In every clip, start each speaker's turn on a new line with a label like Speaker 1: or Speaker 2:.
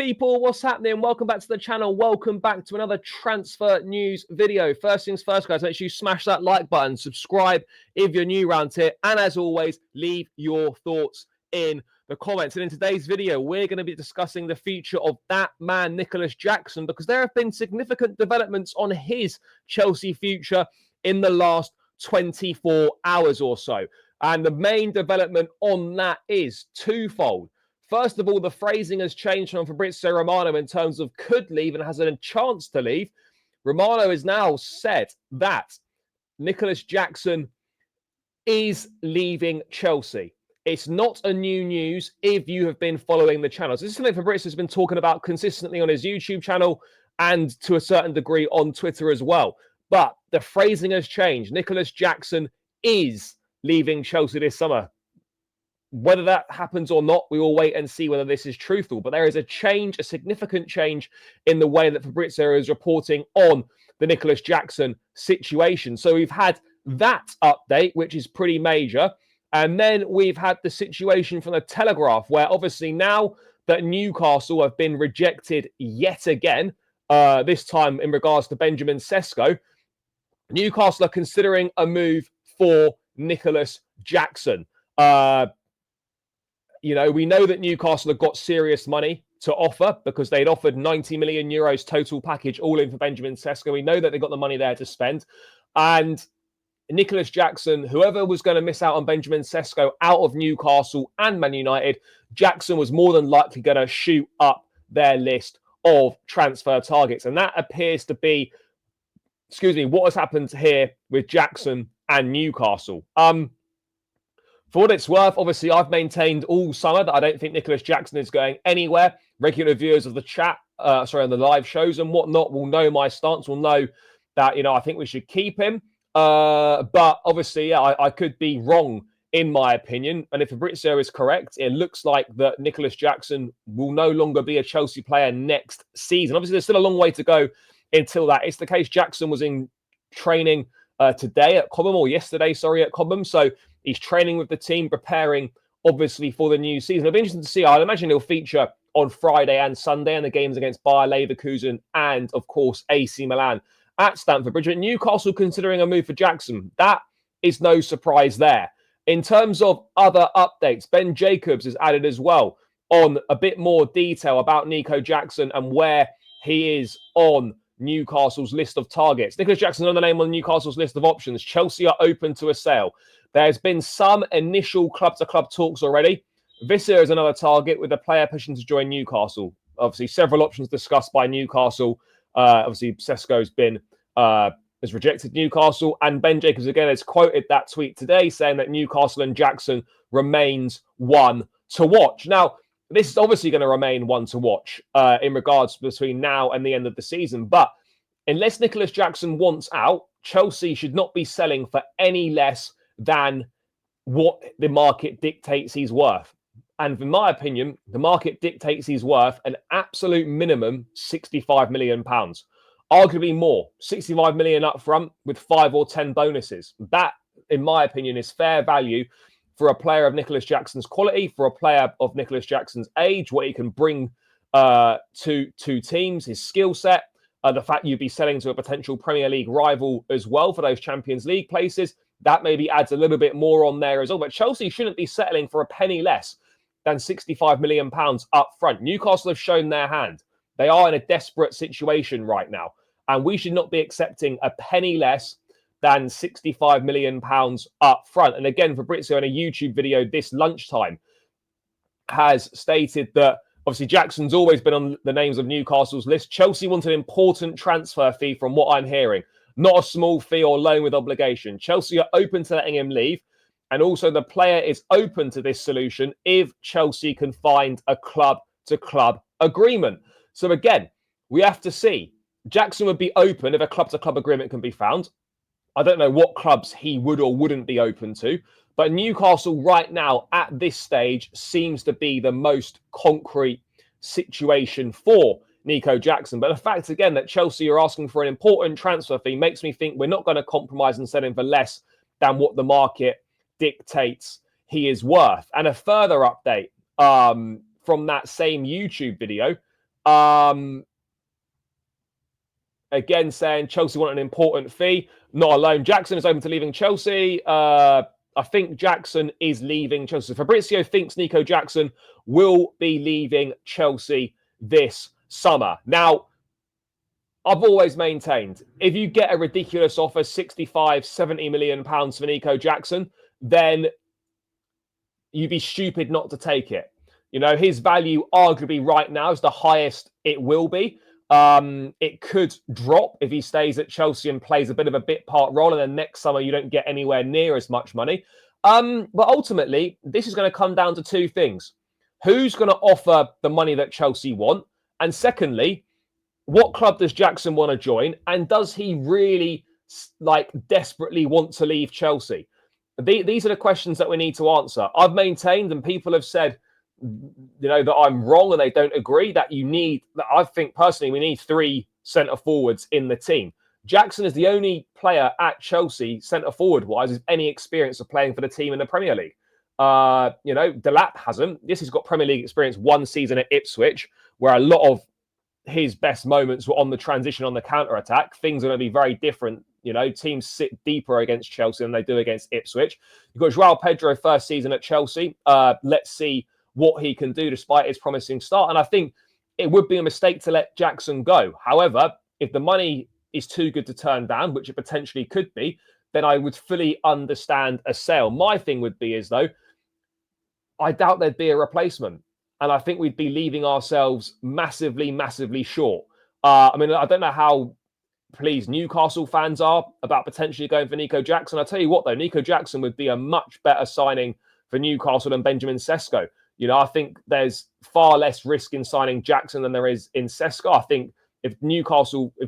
Speaker 1: people, what's happening? Welcome back to the channel. Welcome back to another transfer news video. First things first, guys, make sure you smash that like button, subscribe if you're new around here, and as always, leave your thoughts in the comments. And in today's video, we're going to be discussing the future of that man, Nicolas Jackson, because there have been significant developments on his Chelsea future in the last 24 hours or so. And the main development on that is twofold. First of all, the phrasing has changed from Fabrizio Romano in terms of could leave and has a chance to leave. Romano has now said that Nicolas Jackson is leaving Chelsea. It's not a new news if you have been following the channels. This is something Fabrizio has been talking about consistently on his YouTube channel and to a certain degree on Twitter as well. But the phrasing has changed. Nicolas Jackson is leaving Chelsea this summer. Whether that happens or not, we will wait and see whether this is truthful. But there is a change, a significant change in the way that Fabrizio is reporting on the Nicolas Jackson situation. So we've had that update, which is pretty major. And then we've had the situation from the Telegraph, where obviously now that Newcastle have been rejected yet again, this time in regards to Benjamin Sesko, Newcastle are considering a move for Nicolas Jackson. You know, we know that Newcastle have got serious money to offer because they'd offered 90 million euros total package all in for Benjamin Sesko. We know that they've got the money there to spend. And Nicolas Jackson, whoever was going to miss out on Benjamin Sesko out of Newcastle and Man United, Jackson was more than likely going to shoot up their list of transfer targets. And that appears to be, what has happened here with Jackson and Newcastle. For what it's worth, obviously, I've maintained all summer that I don't think Nicolas Jackson is going anywhere. Regular viewers of the chat, on the live shows and whatnot will know my stance, will know that, I think we should keep him. But obviously, yeah, I could be wrong in my opinion. And if Fabrizio is correct, it looks like that Nicolas Jackson will no longer be a Chelsea player next season. Obviously, there's still a long way to go until that. It's the case. Jackson was in training today at Cobham, or yesterday, sorry, at Cobham. So he's training with the team, preparing, obviously, for the new season. It'll be interesting to see. I'd imagine he'll feature on Friday and Sunday in the games against Bayer Leverkusen and, of course, AC Milan at Stamford Bridge. But Newcastle considering a move for Jackson. That is no surprise there. In terms of other updates, Ben Jacobs has added as well on a bit more detail about Nico Jackson and where he is on Newcastle's list of targets. Nicolas Jackson is on the name on Newcastle's list of options. Chelsea are open to a sale. There's been some initial club-to-club talks already. Visser is another target with a player pushing to join Newcastle. Obviously, several options discussed by Newcastle. Obviously, Sesko's been has rejected Newcastle, and Ben Jacobs again has quoted that tweet today saying that Newcastle and Jackson remains one to watch. Now, this is obviously going to remain one to watch in regards between now and the end of the season. But unless Nicolas Jackson wants out, Chelsea should not be selling for any less than what the market dictates he's worth. And in my opinion, the market dictates he's worth an absolute minimum £65 million. Arguably more, 65 million up front with 5 or 10 bonuses. That, in my opinion, is fair value for a player of Nicolas Jackson's quality, for a player of Nicolas Jackson's age, what he can bring to teams, his skill set, the fact you'd be selling to a potential Premier League rival as well for those Champions League places. That maybe adds a little bit more on there as well. But Chelsea shouldn't be settling for a penny less than £65 million up front. Newcastle have shown their hand. They are in a desperate situation right now. And we should not be accepting a penny less than £65 million up front. And again, Fabrizio in a YouTube video this lunchtime has stated that obviously Jackson's always been on the names of Newcastle's list. Chelsea want an important transfer fee from what I'm hearing, not a small fee or loan with obligation. Chelsea are open to letting him leave. And also the player is open to this solution if Chelsea can find a club-to-club agreement. So again, we have to see. Jackson would be open if a club-to-club agreement can be found. I don't know what clubs he would or wouldn't be open to. But Newcastle right now at this stage seems to be the most concrete situation for Nico Jackson. But the fact, again, that Chelsea are asking for an important transfer fee makes me think we're not going to compromise and sell him for less than what the market dictates he is worth. And a further update from that same YouTube video, Again, saying Chelsea want an important fee. Not alone. Jackson is open to leaving Chelsea. I think Jackson is leaving Chelsea. Fabrizio thinks Nico Jackson will be leaving Chelsea this summer. Now, I've always maintained if you get a ridiculous offer, 65, 70 million pounds for Nico Jackson, then you'd be stupid not to take it. You know, his value arguably right now is the highest it will be. It could drop if he stays at Chelsea and plays a bit of a bit part role, and then next summer you don't get anywhere near as much money. But ultimately, this is going to come down to two things. Who's going to offer the money that Chelsea want? And secondly, what club does Jackson want to join? And does he really desperately want to leave Chelsea? These are the questions that we need to answer. I've maintained, and people have said, that I'm wrong and they don't agree, that I think personally we need 3 centre forwards in the team. Jackson is the only player at Chelsea, centre forward wise, with any experience of playing for the team in the Premier League. Delap hasn't. Yes, he's got Premier League experience 1 season at Ipswich, where a lot of his best moments were on the transition, on the counter-attack. Things are going to be very different. Teams sit deeper against Chelsea than they do against Ipswich. You've got Joao Pedro, first season at Chelsea. Let's see what he can do despite his promising start. And I think it would be a mistake to let Jackson go. However, if the money is too good to turn down, which it potentially could be, then I would fully understand a sale. My thing would be though, I doubt there'd be a replacement. And I think we'd be leaving ourselves massively, massively short. I don't know how pleased Newcastle fans are about potentially going for Nico Jackson. I'll tell you what, though, Nico Jackson would be a much better signing for Newcastle than Benjamin Sesko. I think there's far less risk in signing Jackson than there is in Sesko. I think if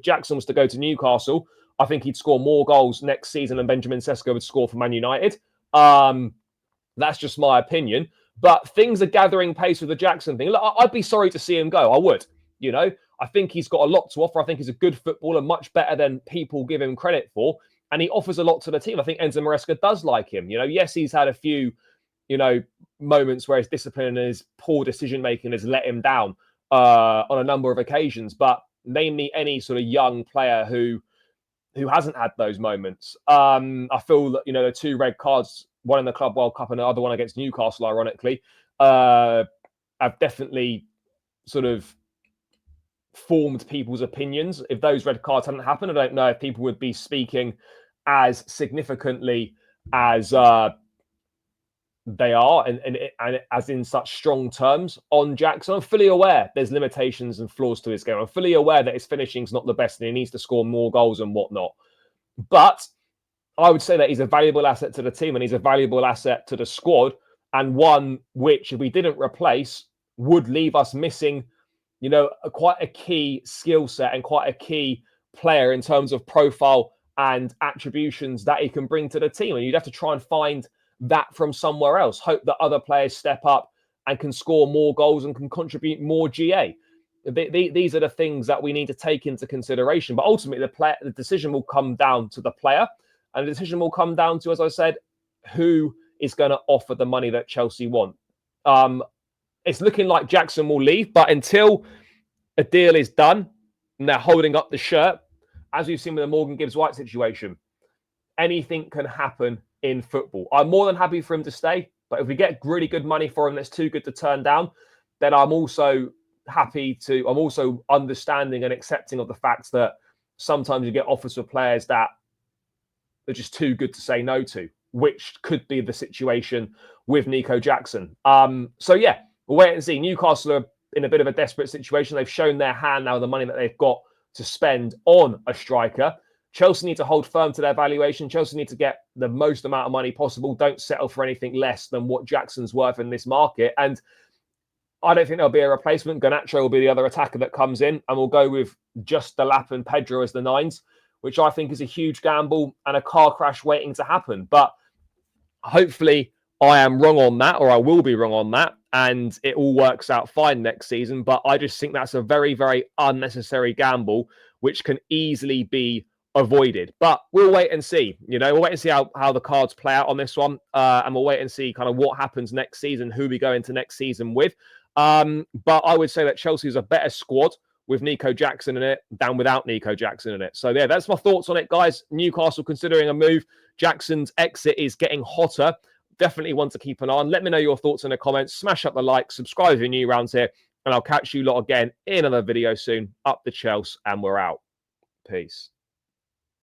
Speaker 1: Jackson was to go to Newcastle, I think he'd score more goals next season than Benjamin Sesko would score for Man United. That's just my opinion. But things are gathering pace with the Jackson thing. Look, I'd be sorry to see him go. I would. I think he's got a lot to offer. I think he's a good footballer, much better than people give him credit for. And he offers a lot to the team. I think Enzo Maresca does like him. Yes, he's had a few, moments where his discipline and his poor decision-making has let him down on a number of occasions. But name me any sort of young player who hasn't had those moments. I feel that, the 2 red cards, one in the Club World Cup and the other one against Newcastle, ironically, have definitely sort of formed people's opinions. If those red cards hadn't happened, I don't know if people would be speaking as significantly as they are and as in such strong terms on Jackson. I'm fully aware there's limitations and flaws to his game. I'm fully aware that his finishing's not the best and he needs to score more goals and whatnot. But I would say that he's a valuable asset to the team and he's a valuable asset to the squad, and one which, if we didn't replace, would leave us missing, quite a key skill set and quite a key player in terms of profile and attributions that he can bring to the team. And you'd have to try and find that from somewhere else. Hope that other players step up and can score more goals and can contribute more GA. These are the things that we need to take into consideration. But ultimately, the decision will come down to the player. And the decision will come down to, as I said, who is going to offer the money that Chelsea want. It's looking like Jackson will leave, but until a deal is done and they're holding up the shirt, as we've seen with the Morgan Gibbs-White situation, anything can happen in football. I'm more than happy for him to stay, but if we get really good money for him that's too good to turn down, then I'm also understanding and accepting of the fact that sometimes you get offers for players that are just too good to say no to, which could be the situation with Nico Jackson. So yeah, we'll wait and see. Newcastle are in a bit of a desperate situation. They've shown their hand now, the money that they've got to spend on a striker. Chelsea need to hold firm to their valuation. Chelsea need to get the most amount of money possible. Don't settle for anything less than what Jackson's worth in this market. And I don't think there'll be a replacement. Garnacho will be the other attacker that comes in, and we'll go with just Delap and Pedro as the 9s, which I think is a huge gamble and a car crash waiting to happen. But hopefully I am wrong on that, or I will be wrong on that, and it all works out fine next season. But I just think that's a very, very unnecessary gamble, which can easily be avoided. But we'll wait and see. We'll wait and see how the cards play out on this one. And we'll wait and see kind of what happens next season, who we go into next season with. But I would say that Chelsea's a better squad with Nico Jackson in it than without Nico Jackson in it. So yeah, that's my thoughts on it, guys. Newcastle considering a move. Jackson's exit is getting hotter. Definitely one to keep an eye on. Let me know your thoughts in the comments. Smash up the like, subscribe if you're new around here, and I'll catch you lot again in another video soon. Up the Chelsea, and we're out. Peace.